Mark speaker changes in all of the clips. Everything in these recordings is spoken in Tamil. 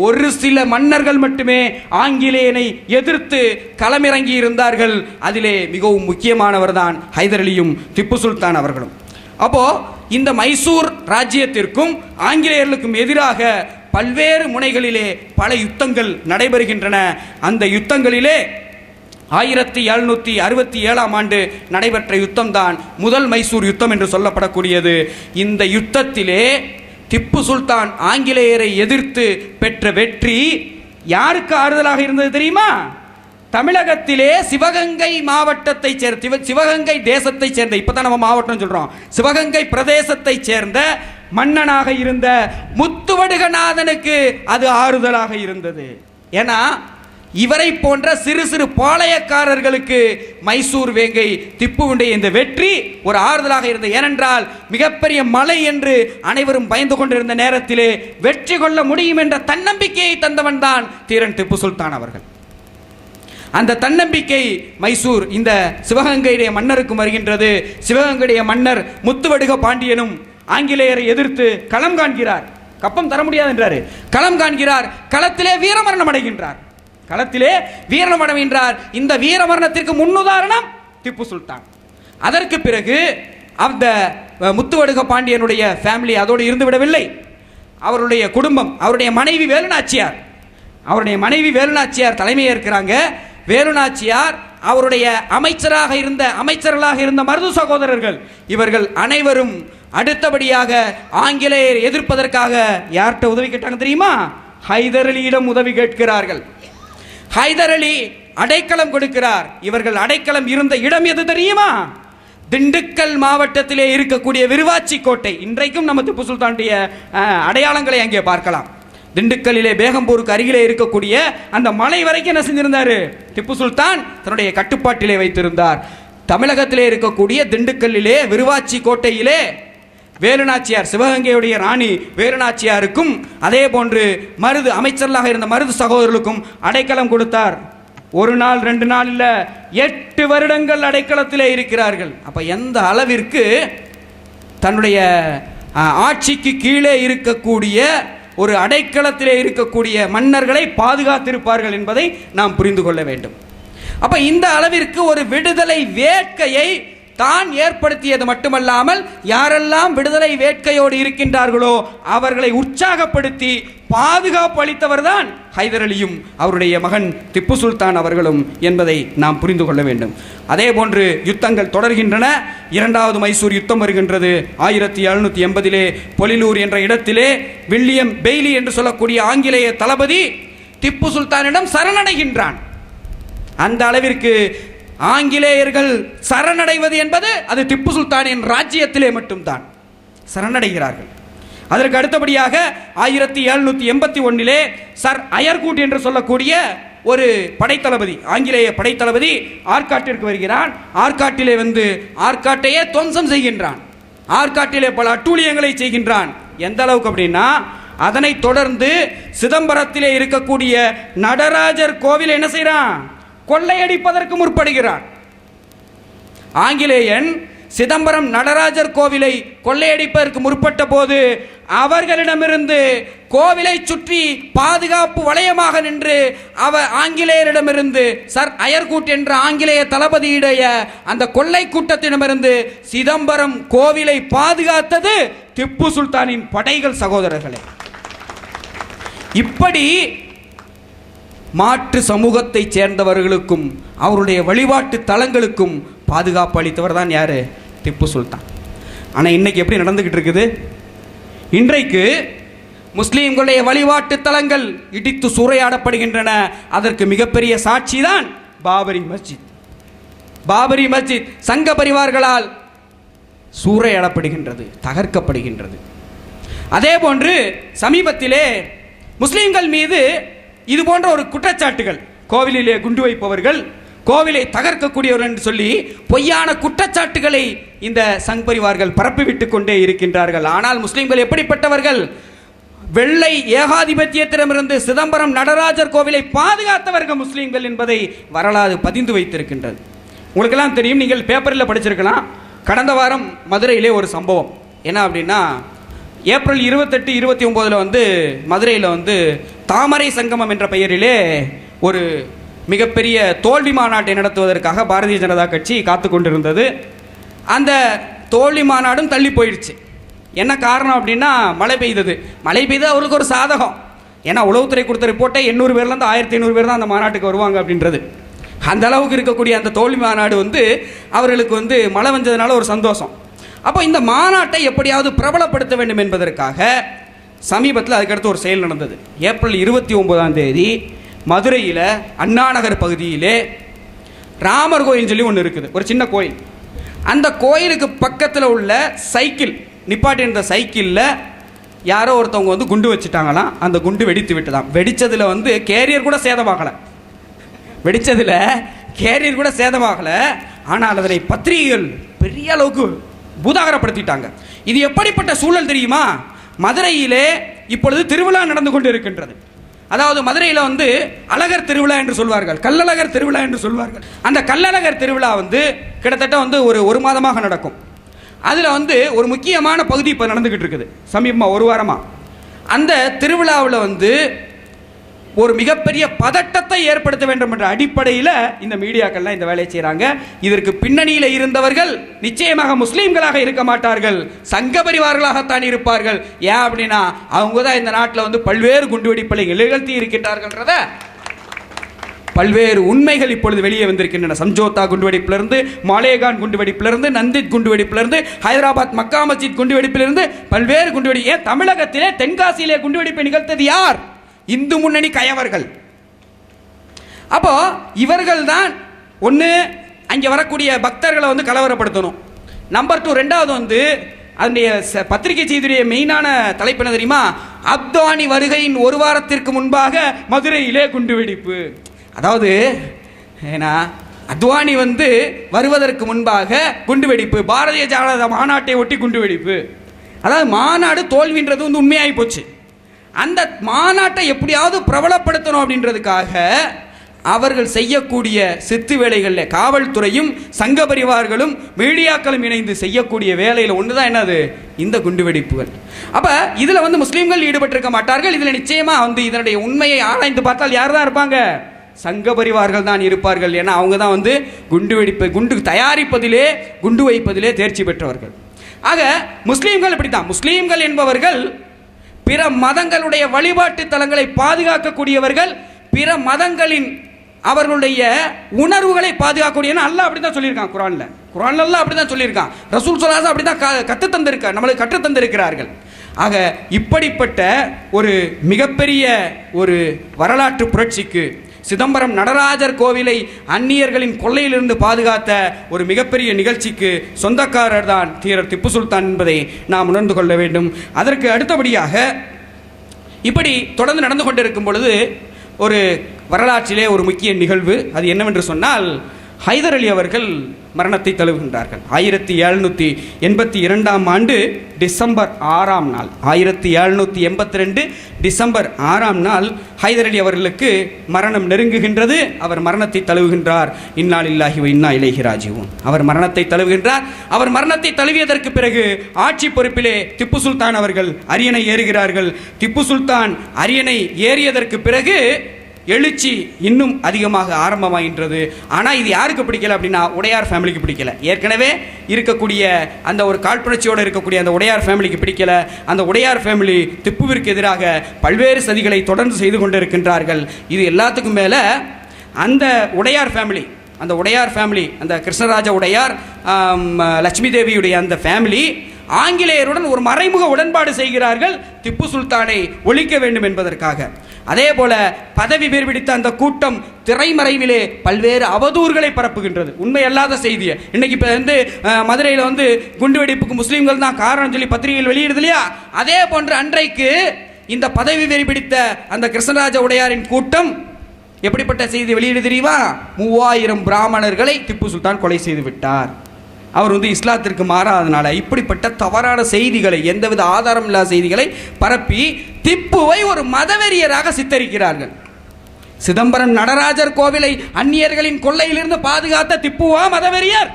Speaker 1: ஒரு சில மன்னர்கள் மட்டுமே ஆங்கிலேயனை எதிர்த்து களமிறங்கி இருந்தார்கள். அதிலே மிகவும் முக்கியமானவர் தான் ஹைதர் அலியும் திப்பு சுல்தான் அவர்களும். அப்போ இந்த மைசூர் ராஜ்யத்திற்கும் ஆங்கிலேயர்களுக்கும் எதிராக பல்வேறு முனைகளிலே பல யுத்தங்கள் நடைபெறுகின்றன. அந்த யுத்தங்களிலே 1767ஆம் ஆண்டு நடைபெற்ற யுத்தம் தான் முதல் மைசூர் யுத்தம் என்று சொல்லப்படக்கூடியது. இந்த யுத்தத்திலே திப்பு சுல்தான் ஆங்கிலேயரை எதிர்த்து பெற்ற வெற்றி யாருக்கு ஆறுதலாக இருந்தது தெரியுமா? தமிழகத்திலே சிவகங்கை மாவட்டத்தை சேர்ந்த, சிவகங்கை தேசத்தை சேர்ந்த, இப்பதான் நம்ம மாவட்டம் சொல்றோம், சிவகங்கை பிரதேசத்தை சேர்ந்த மன்னனாக இருந்த முத்துவடுகநாதனுக்கு அது ஆறுதலாக இருந்தது. ஏன்னா இவரை போன்ற சிறு சிறு பாளையக்காரர்களுக்கு மைசூர் வேங்கை திப்புவுடைய இந்த வெற்றி ஒரு ஆறுதலாக இருந்தது. ஏனென்றால் மிகப்பெரிய மலை என்று அனைவரும் பயந்து கொண்டிருந்த நேரத்திலே வெற்றி கொள்ள முடியும் என்ற தன்னம்பிக்கையை தந்தவன் தான் தீரன் திப்பு சுல்தான் அவர்கள். அந்த தன்னம்பிக்கை மைசூர் இந்த சிவகங்கையுடைய மன்னருக்கு வருகின்றது. சிவகங்கையுடைய மன்னர் முத்துவடுக பாண்டியனும் ஆங்கிலேயரை எதிர்த்து களம் காண்கிறார். கப்பம் தர முடியாது என்றார். களம் காண்கிறார். களத்திலே வீரமரணம் அடைகின்றார். களத்திலே வீரமரணம் அடைகின்றார். இந்த வீரமரணத்திற்கு முன்னுதாரணம் திப்பு சுல்தான். அதற்கு பிறகு அந்த முத்துவடுக பாண்டியனுடைய ஃபேமிலி அதோடு இருந்து விடவில்லை. அவருடைய குடும்பம், அவருடைய மனைவி வேலுநாச்சியார், அவருடைய மனைவி வேலுநாச்சியார் தலைமையேற்கிறாங்க. வேலுநாச்சியார், அவருடைய அமைச்சர்களாக இருந்த மருது சகோதரர்கள், இவர்கள் அனைவரும் அடுத்தபடியாக ஆங்கிலேயர் எதிர்ப்பதற்காக யார்கிட்ட உதவி கேட்டாங்க தெரியுமா? ஹைதர் அலியிடம் உதவி கேட்கிறார்கள். ஹைதர் அலி அடைக்கலம் கொடுக்கிறார். இவர்கள் அடைக்கலம் இருந்த இடம் எது தெரியுமா? திண்டுக்கல் மாவட்டத்திலே இருக்கக்கூடிய விருவாச்சி கோட்டை. இன்றைக்கும் நம்ம திப்பு சுல்தானுடைய அடையாளங்களை அங்கே பார்க்கலாம். திண்டுக்கல்லிலே பேகம்பூருக்கு அருகிலே இருக்கக்கூடிய அந்த மலை வரைக்கும் என்ன செஞ்சிருந்தாரு? திப்பு சுல்தான் தன்னுடைய கட்டுப்பாட்டிலே வைத்திருந்தார். தமிழகத்திலே இருக்கக்கூடிய திண்டுக்கல்லிலே விருவாச்சி கோட்டையிலே வேலுநாச்சியார், சிவகங்கையுடைய ராணி வேலுநாச்சியாருக்கும் அதே போன்று மருது அமைச்சர்களாக இருந்த மருது சகோதரர்களுக்கும் அடைக்கலம் கொடுத்தார். ஒரு நாள் 2 நாள் இல்ல, 8 வருடங்கள் அடைக்கலத்திலே இருக்கிறார்கள். அப்ப எந்த அளவிற்கு தன்னுடைய ஆட்சிக்கு கீழே இருக்கக்கூடிய ஒரு அடைக்கலத்திலே இருக்கக்கூடிய மன்னர்களை பாதுகாத்திருப்பார்கள் என்பதை நாம் புரிந்து கொள்ள வேண்டும். அப்ப இந்த அளவிற்கு ஒரு விடுதலை வேட்கையை தான் ஏற்படுத்தியது மட்டுமல்லாமல் யாரெல்லாம் விடுதலை வேட்கையோடு இருக்கின்றார்களோ அவர்களை உற்சாகப்படுத்தி பாதுகாப்பு அளித்தவர் தான் ஹைதர் அலியும் அவருடைய மகன் திப்பு சுல்தான் அவர்களும் என்பதை நாம் புரிந்து கொள்ள வேண்டும். அதே போன்று யுத்தங்கள் தொடர்கின்றன. 2வது மைசூர் யுத்தம் வருகின்றது. 1780 பொலிலூர் என்ற இடத்திலே வில்லியம் பெய்லி என்று சொல்லக்கூடிய ஆங்கிலேய தளபதி திப்பு சுல்தானிடம் சரணடைகின்றான். அந்த அளவிற்கு ஆங்கிலேயர்கள் சரணடைவது என்பது அது திப்பு சுல்தானின் ராஜ்யத்திலே மட்டும்தான் சரணடைகிறார்கள். அதற்கு அடுத்தபடியாக 1781 சர் அயர்கூட் என்று சொல்லக்கூடிய ஒரு படைத்தளபதி, ஆங்கிலேய படைத்தளபதி ஆற்காட்டிற்கு வருகிறான். ஆற்காட்டிலே வந்து ஆற்காட்டையே துவம்சம் செய்கின்றான். ஆற்காட்டிலே பல அட்டூழியங்களை செய்கின்றான். எந்த அளவுக்கு அப்படின்னா, அதனை தொடர்ந்து சிதம்பரத்திலே இருக்கக்கூடிய நடராஜர் கோவில் என்ன செய்யறான்? கொள்ளையடிப்பதற்கு முற்படுகிறான். ஆங்கிலேயன் சிதம்பரம் நடராஜர் கோவிலை கொள்ளையடிப்பதற்கு முற்பட்ட போது அவர்களிடமிருந்து கோவிலை சுற்றி பாதுகாப்பு வளையமாக நின்று ஆங்கிலேயரிடமிருந்து சர் அயர்கூட் என்ற ஆங்கிலேய தளபதியுடைய அந்த கொள்ளை கூட்டத்திடமிருந்து சிதம்பரம் கோவிலை பாதுகாத்தது திப்பு சுல்தானின் படைகள் சகோதரர்களே. இப்படி மாற்று சமூகத்தை சேர்ந்தவர்களுக்கும் அவருடைய வழிபாட்டு தலங்களுக்கும் பாதுகாப்பு அளித்தவர் தான் யாரு? திப்பு சுல்தான். ஆனால் இன்னைக்கு எப்படி நடந்துகிட்டு இருக்குது? இன்றைக்கு முஸ்லீம்களுடைய வழிபாட்டு தலங்கள் இடித்து சூறையாடப்படுகின்றன. அதற்கு மிகப்பெரிய சாட்சி தான் பாபரி மஸ்ஜித். பாபரி மஸ்ஜித் சங்க பரிவார்களால் சூறையாடப்படுகின்றது, தகர்க்கப்படுகின்றது. அதே போன்று சமீபத்திலே முஸ்லீம்கள் மீது இது போன்ற ஒரு குற்றச்சாட்டுகள், கோவிலிலே குண்டு வைப்பவர்கள், கோவிலை தகர்க்கக்கூடியவர்கள் என்று சொல்லி பொய்யான குற்றச்சாட்டுகளை இந்த சங் பரிவார்கள் பரப்பிவிட்டுக் கொண்டே இருக்கின்றார்கள். ஆனால் முஸ்லீம்கள் எப்படிப்பட்டவர்கள்? வெள்ளை ஏகாதிபத்தியத்திடமிருந்து சிதம்பரம் நடராஜர் கோவிலை பாதுகாத்தவர்கள் முஸ்லீம்கள் என்பதை வரலாறு பதிந்து வைத்திருக்கின்றது. உங்களுக்கெல்லாம் தெரியும், நீங்கள் பேப்பரில் படிச்சிருக்கலாம். கடந்த வாரம் மதுரையிலே ஒரு சம்பவம் என்ன அப்படின்னா, ஏப்ரல் 28, 29 வந்து மதுரையில் வந்து தாமரை சங்கமம் என்ற பெயரிலே ஒரு மிகப்பெரிய தோல்வி மாநாட்டை நடத்துவதற்காக பாரதிய ஜனதா கட்சி காத்து கொண்டிருந்தது. அந்த தோல்வி மாநாடும் தள்ளி போயிடுச்சு. என்ன காரணம் அப்படின்னா மழை பெய்தது. மழை பெய்து அவர்களுக்கு ஒரு சாதகம். ஏன்னா உளவுத்துறை கொடுத்த ரிப்போர்ட்டை 800 பேர்லேருந்து 1500 பேர் தான் அந்த மாநாட்டுக்கு வருவாங்க அப்படின்றது. அந்த அளவுக்கு இருக்கக்கூடிய அந்த தோல்வி மாநாடு வந்து அவர்களுக்கு வந்து மழை வந்ததுனால ஒரு சந்தோஷம். அப்போ இந்த மாநாட்டை எப்படியாவது பிரபலப்படுத்த வேண்டும் என்பதற்காக சமீபத்தில் அதுக்கடுத்து ஒரு செயல் நடந்தது. ஏப்ரல் 29 மதுரையில் அண்ணாநகர் பகுதியிலே ராமர் கோயில் சொல்லி ஒன்று இருக்குது, ஒரு சின்ன கோயில். அந்த கோயிலுக்கு பக்கத்தில் உள்ள சைக்கிள் நிப்பாட்டியிருந்த சைக்கிளில் யாரோ ஒருத்தவங்க வந்து குண்டு வச்சுட்டாங்களாம். அந்த குண்டு வெடித்து விட்டுதான். வெடித்ததில் வந்து கேரியர் கூட சேதமாகலை. வெடித்ததில் கேரியர் கூட சேதமாகலை. ஆனால் அதனை பத்திரிகைகள் பெரிய அளவுக்கு பூதாகரப்படுத்திட்டாங்க. இது எப்படிப்பட்ட சூழல் தெரியுமா? மதுரையிலே இப்பொழுது திருவிழா நடந்து கொண்டு இருக்கின்றது. அதாவது மதுரையில் வந்து அழகர் திருவிழா என்று சொல்வார்கள், கள்ளழகர் திருவிழா என்று சொல்வார்கள். அந்த கள்ளழகர் திருவிழா வந்து கிட்டத்தட்ட வந்து ஒரு மாதமாக நடக்கும். அதில் வந்து ஒரு முக்கியமான பகுதி இப்போ நடந்துக்கிட்டு இருக்குது சமீபமாக, ஒரு வாரமாக. அந்த திருவிழாவில் வந்து ஒரு மிகப்பெரிய பதட்டத்தை ஏற்படுத்த வேண்டும் என்ற அடிப்படையில் இந்த மீடியாக்கள்லாம் இந்த வேலையை செய்கிறாங்க. இதற்கு பின்னணியில் இருந்தவர்கள் நிச்சயமாக முஸ்லீம்களாக இருக்க மாட்டார்கள், சங்க பரிவார்களாகத்தான் இருப்பார்கள். ஏன் அப்படின்னா அவங்க தான் இந்த நாட்டில் வந்து பல்வேறு குண்டுவெடிப்புகளை நிகழ்த்தி இருக்கின்றார்கள்ன்றத பல்வேறு உண்மைகள் இப்பொழுது வெளியே வந்திருக்கின்றன. சம்ஜோதா குண்டுவெடிப்பிலிருந்து, மாலேகான் குண்டுவெடிப்பிலிருந்து, நந்தித் குண்டுவெடிப்பிலிருந்து, ஹைதராபாத் மக்கா மஸ்ஜித் குண்டுவெடிப்பிலிருந்து பல்வேறு குண்டுவெடிப்பு. ஏன் தமிழகத்திலே தென்காசியிலே குண்டுவெடிப்பை நிகழ்த்தது யார்? இந்து முன்னணி கயவர்கள். அப்போ இவர்கள் தான் ஒன்று அங்கே வரக்கூடிய பக்தர்களை வந்து கலவரப்படுத்தணும். நம்பர் 2, ரெண்டாவது வந்து அதனுடைய பத்திரிகை செய்தியுடைய மெயினான தலைப்பு என்ன தெரியுமா? அத்வானி வருகையின் ஒரு வாரத்திற்கு முன்பாக மதுரையிலே குண்டுவெடிப்பு. அதாவது ஏன்னா அத்வானி வந்து வருவதற்கு முன்பாக குண்டுவெடிப்பு, பாரதிய ஜனதா மாநாட்டை ஒட்டி குண்டுவெடிப்பு. அதாவது மாநாடு தோல்வின்றது வந்து உண்மையாகி போச்சு. அந்த மாநாட்டை எப்படியாவது பிரபலப்படுத்தணும் அப்படின்றதுக்காக அவர்கள் செய்யக்கூடிய சித்து வேலைகளில் காவல்துறையும் சங்க பரிவார்களும் மீடியாக்களும் இணைந்து செய்யக்கூடிய வேலையில் ஒன்று தான் என்னது? இந்த குண்டுவெடிப்புகள். அப்போ இதில் வந்து முஸ்லீம்கள் ஈடுபட்டிருக்க மாட்டார்கள். இதில் நிச்சயமாக வந்து இதனுடைய உண்மையை ஆராய்ந்து பார்த்தால் யார் தான் இருப்பாங்க? சங்க பரிவார்கள் தான் இருப்பார்கள். ஏன்னா அவங்க தான் வந்து குண்டு தயாரிப்பதிலே, குண்டு வைப்பதிலே தேர்ச்சி பெற்றவர்கள். ஆக முஸ்லீம்கள் இப்படி தான். முஸ்லீம்கள் என்பவர்கள் பிற மதங்களுடைய வழிபாட்டு தலங்களை பாதுகாக்கக்கூடியவர்கள், பிற மதங்களின் அவர்களுடைய உணர்வுகளை பாதுகாக்கக்கூடிய. அல்லாஹ் அப்படி தான் சொல்லியிருக்கான் குர்ஆன்ல அல்லாஹ் அப்படி தான் சொல்லியிருக்கான். ரசூல் ஸல்லல்லாஹு அலைஹி வஸல்லம் அப்படி தான் கற்று தந்திருக்கார், நம்மளுக்கு கற்று தந்திருக்கிறார்கள். ஆக இப்படிப்பட்ட ஒரு மிகப்பெரிய ஒரு வரலாற்று புரட்சிக்கு சிதம்பரம் நடராஜர் கோவிலை அந்நியர்களின் கொள்ளையிலிருந்து பாதுகாத்த ஒரு மிகப்பெரிய நிகழ்ச்சிக்கு சொந்தக்காரர் தான் தீரர் திப்பு சுல்தான் என்பதை நாம் உணர்ந்து கொள்ள வேண்டும். அதற்கு அடுத்தபடியாக இப்படி தொடர்ந்து நடந்து கொண்டிருக்கும் பொழுது ஒரு வரலாற்றிலே ஒரு முக்கிய நிகழ்வு. அது என்னவென்று சொன்னால், ஹைதர் அலி அவர்கள் மரணத்தை தழுவுகின்றார்கள். 1782 ஆண்டு டிசம்பர் 6 நாள், 1782 டிசம்பர் 6 நாள் ஹைதர் அலி அவர்களுக்கு மரணம் நெருங்குகின்றது. அவர் மரணத்தை தழுவுகின்றார். இன்னா லில்லாஹி வ இன்னா இலைஹி ராஜிஊன். அவர் மரணத்தை தழுவுகின்றார். அவர் மரணத்தை தழுவியதற்கு பிறகு ஆட்சி பொறுப்பிலே திப்பு சுல்தான் அவர்கள் அரியணை ஏறுகிறார்கள். திப்பு சுல்தான் அரியணை ஏறியதற்கு பிறகு எழுச்சி இன்னும் அதிகமாக ஆரம்பமாகின்றது. ஆனால் இது யாருக்கு பிடிக்கல அப்படின்னா உடையார் ஃபேமிலிக்கு பிடிக்கல. ஏற்கனவே இருக்கக்கூடிய அந்த ஒரு காழ்ப்புணர்ச்சியோடு இருக்கக்கூடிய அந்த உடையார் ஃபேமிலிக்கு பிடிக்கல. அந்த உடையார் ஃபேமிலி திப்புவிற்கு எதிராக பல்வேறு சதிகளை தொடர்ந்து செய்து கொண்டிருக்கின்றார்கள். இது எல்லாத்துக்கும் மேலே அந்த உடையார் ஃபேமிலி அந்த கிருஷ்ணராஜ உடையார், லட்சுமி தேவியுடைய அந்த ஃபேமிலி ஆங்கிலேயருடன் ஒரு மறைமுக உடன்பாடு செய்கிறார்கள் திப்பு சுல்தானை ஒழிக்க வேண்டும் என்பதற்காக. அதே போல பதவி பிடித்த அந்த கூட்டம் திரைமறைவிலே பல்வேறு அவதூறுகளை பரப்புகின்றது, உண்மை அல்லாத செய்தியை. இன்னைக்கு இப்போ வந்து மதுரையில் வந்து குண்டுவெடிப்புக்கு முஸ்லீம்கள் தான் காரணம் சொல்லி பத்திரிகைகள் வெளியிடுது இல்லையா? அதே போன்று அன்றைக்கு இந்த பதவி பிடித்த அந்த கிருஷ்ணராஜ உடையாரின் கூட்டம் எப்படிப்பட்ட செய்தி வெளியிடு தெரியுமா? 3000 பிராமணர்களை திப்பு சுல்தான் கொலை செய்து விட்டார். அவர் வந்து இஸ்லாத்திற்கு மாறாதனால இப்படிப்பட்ட தவறான செய்திகளை, எந்தவித ஆதாரம் இல்லாத செய்திகளை பரப்பி திப்புவை ஒரு மதவெறியராக சித்தரிக்கிறார்கள். சிதம்பரம் நடராஜர் கோவிலை அந்நியர்களின் கொள்ளையிலிருந்து பாதுகாத்த திப்புவா மதவெறியர்?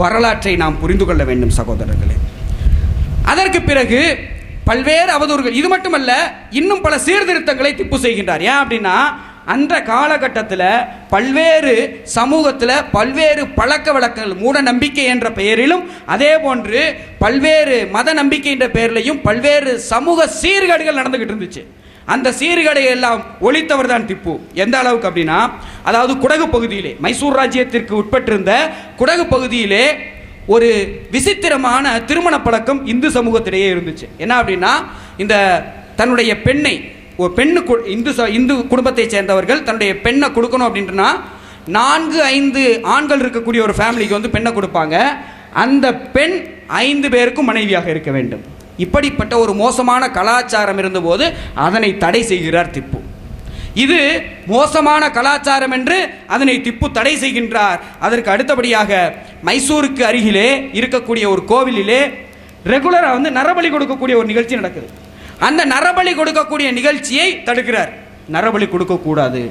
Speaker 1: வரலாற்றை நாம் புரிந்து கொள்ள வேண்டும் சகோதரர்களே. அதற்கு பிறகு பல்வேறு அவதூறுகள், இது மட்டுமல்ல இன்னும் பல சீர்திருத்தங்களை திப்பு செய்கின்றார். ஏன் அப்படின்னா அந்த காலகட்டத்தில் பல்வேறு சமூகத்தில் பல்வேறு பழக்க வழக்கங்கள், மூட நம்பிக்கை என்ற பெயரிலும் அதே போன்று பல்வேறு மத நம்பிக்கை என்ற பெயரிலையும் பல்வேறு சமூக சீர்கேடுகள் நடந்துகிட்டு இருந்துச்சு. அந்த சீர்கேடை எல்லாம் ஒழித்தவர் தான் திப்பு. எந்த அளவுக்கு அப்படின்னா, அதாவது குடகு பகுதியிலே, மைசூர் ராஜ்யத்திற்கு உட்பட்டிருந்த குடகு பகுதியிலே ஒரு விசித்திரமான திருமண பழக்கம் இந்து சமூகத்திலேயே இருந்துச்சு. என்ன அப்படின்னா, இந்த தன்னுடைய பெண்ணை, ஒரு பெண்ணு, இந்து குடும்பத்தை சேர்ந்தவர்கள் தன்னுடைய பெண்ணை கொடுக்கணும் அப்படின்றனா 4-5 ஆண்கள் இருக்கக்கூடிய ஒரு ஃபேமிலிக்கு வந்து பெண்ணை கொடுப்பாங்க. அந்த பெண் 5 பேருக்கும் மனைவியாக இருக்க வேண்டும். இப்படிப்பட்ட ஒரு மோசமான கலாச்சாரம் இருந்தபோது அதனை தடை செய்கிறார் திப்பு. இது மோசமான கலாச்சாரம் என்று அதனை திப்பு தடை செய்கின்றார். அதற்கு அடுத்தபடியாக மைசூருக்கு அருகிலே இருக்கக்கூடிய ஒரு கோவிலிலே ரெகுலராக வந்து நரபலி கொடுக்கக்கூடிய ஒரு நிகழ்ச்சி நடக்குது. அந்த நரபலி கொடுக்கக்கூடிய நிகழ்ச்சியை தடுக்கிறார். நரபலி கொடுக்கக்கூடாது,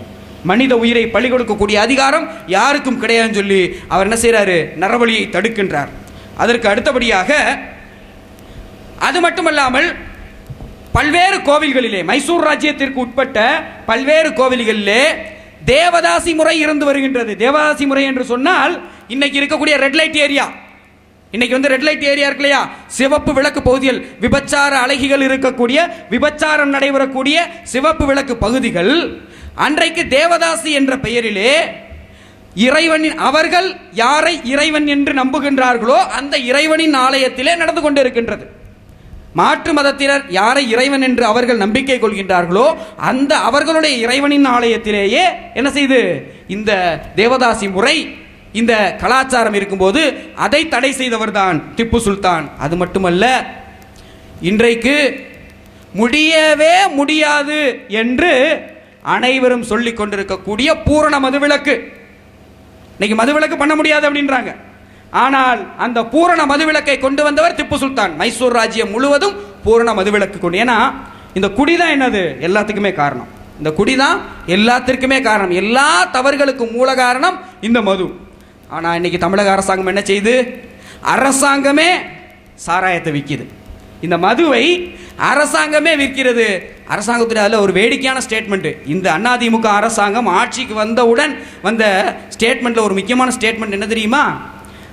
Speaker 1: மனித உயிரை பலி கொடுக்கக்கூடிய அதிகாரம் யாருக்கும் கிடையாதுன்னு சொல்லி அவர் என்ன செய்கிறாரு, நரபலியை தடுக்கின்றார். அதற்கு அடுத்தபடியாக அது மட்டுமல்லாமல் பல்வேறு கோவில்களிலே, மைசூர் ராஜ்யத்திற்கு உட்பட்ட பல்வேறு கோவில்களிலே தேவதாசி முறை இருந்து வருகின்றது. தேவதாசி முறை என்று சொன்னால் இன்னைக்கு இருக்கக்கூடிய ரெட் லைட் ஏரியா, இன்னைக்கு வந்து ரெட் லைட் ஏரியா இருக்கு இல்லையா, சிவப்பு விளக்கு பகுதிகள், விபச்சார அழகிகள் இருக்கக்கூடிய, விபச்சாரம் நடைபெறக்கூடிய சிவப்பு விளக்கு பகுதிகள், அன்றைக்கு தேவதாசி என்ற பெயரிலே இறைவனின், அவர்கள் யாரை இறைவன் என்று நம்புகின்றார்களோ அந்த இறைவனின் ஆலயத்திலே நடந்து கொண்டிருக்கின்றது. மாற்று மதத்தினர் யாரை இறைவன் என்று அவர்கள் நம்பிக்கை கொள்கின்றார்களோ அந்த அவர்களுடைய இறைவனின் ஆலயத்திலேயே என்ன செய்து இந்த தேவதாசி முறை, இந்த கலாச்சாரம் இருக்கும்போது அதை தடை செய்தவர் தான் திப்பு சுல்தான். அது மட்டுமல்ல, இன்றைக்கு முடியவே முடியாது என்று அனைவரும் சொல்லிக் கொண்டிருக்கக்கூடிய பூரண மதுவிலக்கு, இன்னைக்கு மதுவிலக்கு பண்ண முடியாது அப்படின்றாங்க. ஆனால் அந்த பூரண மதுவிலக்கை கொண்டு வந்தவர் திப்பு சுல்தான். மைசூர் ராஜ்யம் முழுவதும் பூரண மதுவிலக்கு கொண்டு, ஏன்னா இந்த குடி தான் என்னது எல்லாத்துக்குமே காரணம், இந்த குடி தான் எல்லாத்திற்குமே காரணம், எல்லா தவறுகளுக்கும் மூல காரணம் இந்த மது. ஆனால் இன்னைக்கு தமிழக அரசாங்கம் என்ன செய்யுது, அரசாங்கமே சாராயத்தை விற்கிது, இந்த மதுவை அரசாங்கமே விற்கிறது. அரசாங்கத்தில் அதில் ஒரு வேடிக்கையான ஸ்டேட்மெண்ட், இந்த அதிமுக அரசாங்கம் ஆட்சிக்கு வந்தவுடன் வந்த ஸ்டேட்மெண்ட்டில் ஒரு முக்கியமான ஸ்டேட்மெண்ட் என்ன தெரியுமா,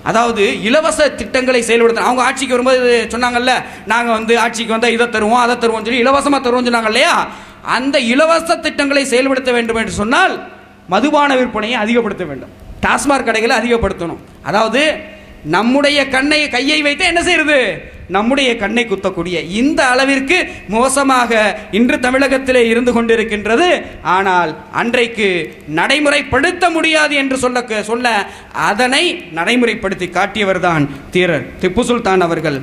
Speaker 1: அதாவது இலவச திட்டங்களை செயல்படுத்த, அவங்க ஆட்சிக்கு வரும்போது சொன்னாங்கல்ல, நாங்கள் வந்து ஆட்சிக்கு வந்தால் இதை தருவோம் அதை தருவோம் சொல்லி இலவசமாக தருவோம் சொன்னாங்க இல்லையா, அந்த இலவச திட்டங்களை செயல்படுத்த வேண்டும் என்று சொன்னால் மதுபான விற்பனையை அதிகப்படுத்த வேண்டும், டாஸ்மாக் கடைகளை அதிகப்படுத்தணும். அதாவது நம்முடைய கையை வைத்து என்ன செய்யறது, நம்முடைய கண்ணை குத்தக்கூடிய இந்த அளவிற்கு மோசமாக இன்று தமிழகத்திலே இருந்து கொண்டிருக்கின்றது. ஆனால் அன்றைக்கு நடைமுறைப்படுத்த முடியாது என்று சொல்ல அதனை நடைமுறைப்படுத்தி காட்டியவர் தான் தீரர் திப்பு சுல்தான் அவர்கள்.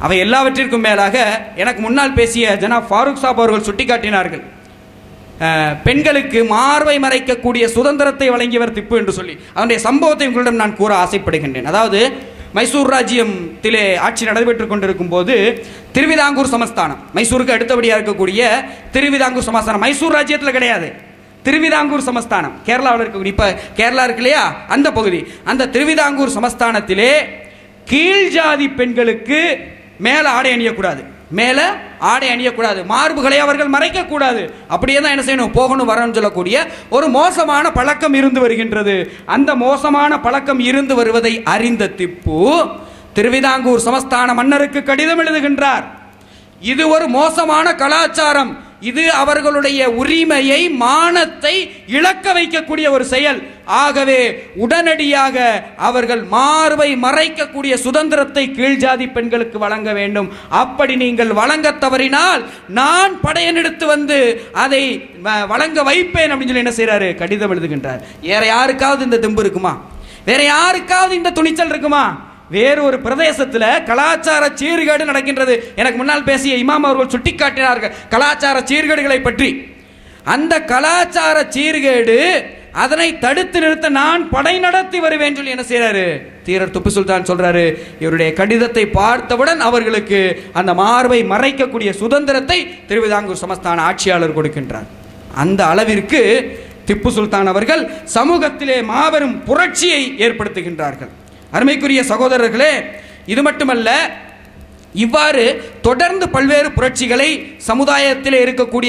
Speaker 1: அவை எல்லாவற்றிற்கும் மேலாக எனக்கு முன்னால் பேசிய ஜனாப் ஃபாரூக் சாப் அவர்கள் சுட்டிக்காட்டினார்கள், பெண்களுக்கு மார்பை மறைக்கக்கூடிய சுதந்திரத்தை வழங்கியவர் திப்பு என்று சொல்லி அதனுடைய சம்பவத்தை உங்களிடம் நான் கூற ஆசைப்படுகின்றேன். அதாவது மைசூர் ராஜ்யத்திலே ஆட்சி நடைபெற்றுக் கொண்டிருக்கும் போது திருவிதாங்கூர் சமஸ்தானம், மைசூருக்கு அடுத்தபடியாக இருக்கக்கூடிய திருவிதாங்கூர் சமஸ்தானம் மைசூர் ராஜ்யத்தில் கிடையாது, திருவிதாங்கூர் சமஸ்தானம் கேரளாவில் இருக்கக்கூடிய, இப்போ கேரளா இருக்கு இல்லையா அந்த பகுதி, அந்த திருவிதாங்கூர் சமஸ்தானத்திலே கீழ் ஜாதி பெண்களுக்கு மேலே ஆடை அணியக்கூடாது, மேலே ஆடை அணியக்கூடாது, மார்புகளை அவர்கள் மறைக்கக்கூடாது, அப்படியே தான் என்ன செய்யணும், போகணும் வரணும்னு சொல்லக்கூடிய ஒரு மோசமான பழக்கம் இருந்து வருகின்றது. அந்த மோசமான பழக்கம் இருந்து வருவதை அறிந்த திப்பு திருவிதாங்கூர் சமஸ்தான மன்னருக்கு கடிதம் எழுதுகின்றார். இது ஒரு மோசமான கலாச்சாரம், இது அவர்களுடைய உரிமையை மானத்தை இழக்க வைக்கக்கூடிய ஒரு செயல். ஆகவே உடனடியாக அவர்கள் மார்பை மறைக்கக்கூடிய சுதந்திரத்தை கீழ்ஜாதி பெண்களுக்கு வழங்க வேண்டும். அப்படி நீங்கள் வழங்க தவறினால் நான் படையெடுத்து வந்து அதை வழங்க வைப்பேன் அப்படின்னு சொல்லி என்ன செய்யறாரு, கடிதம் எழுதுகின்றார். வேற யாருக்காவது இந்த தெம்பு இருக்குமா, வேற யாருக்காவது இந்த துணிச்சல் இருக்குமா? வேறு ஒரு பிரதேசத்தில் கலாச்சார சீர்கேடு நடக்கின்றது. எனக்கு முன்னால் பேசிய இமாம் அவர்கள் சுட்டிக்காட்டினார்கள் கலாச்சார சீர்கேடுகளை பற்றி. அந்த கலாச்சார சீர்கேடு அதனை தடுத்து நிறுத்த நான் படை நடத்தி வருவேன் சொல்லி என்ன செய்யறாரு தீரர் திப்பு சுல்தான் சொல்றாரு. இவருடைய கடிதத்தை பார்த்தவுடன் அவர்களுக்கு அந்த மார்பை மறைக்கக்கூடிய சுதந்திரத்தை திருவிதாங்கூர் சமஸ்தான ஆட்சியாளர் கொடுக்கின்றார். அந்த அளவிற்கு திப்பு சுல்தான் அவர்கள் சமூகத்திலே மாபெரும் புரட்சியை ஏற்படுத்துகின்றார்கள். அருமைக்குரிய சகோதரர்களே, இது மட்டுமல்ல, இவ்வாறு தொடர்ந்து பல்வேறு புரட்சிகளை சமுதாயத்தில் இருக்கக்கூடிய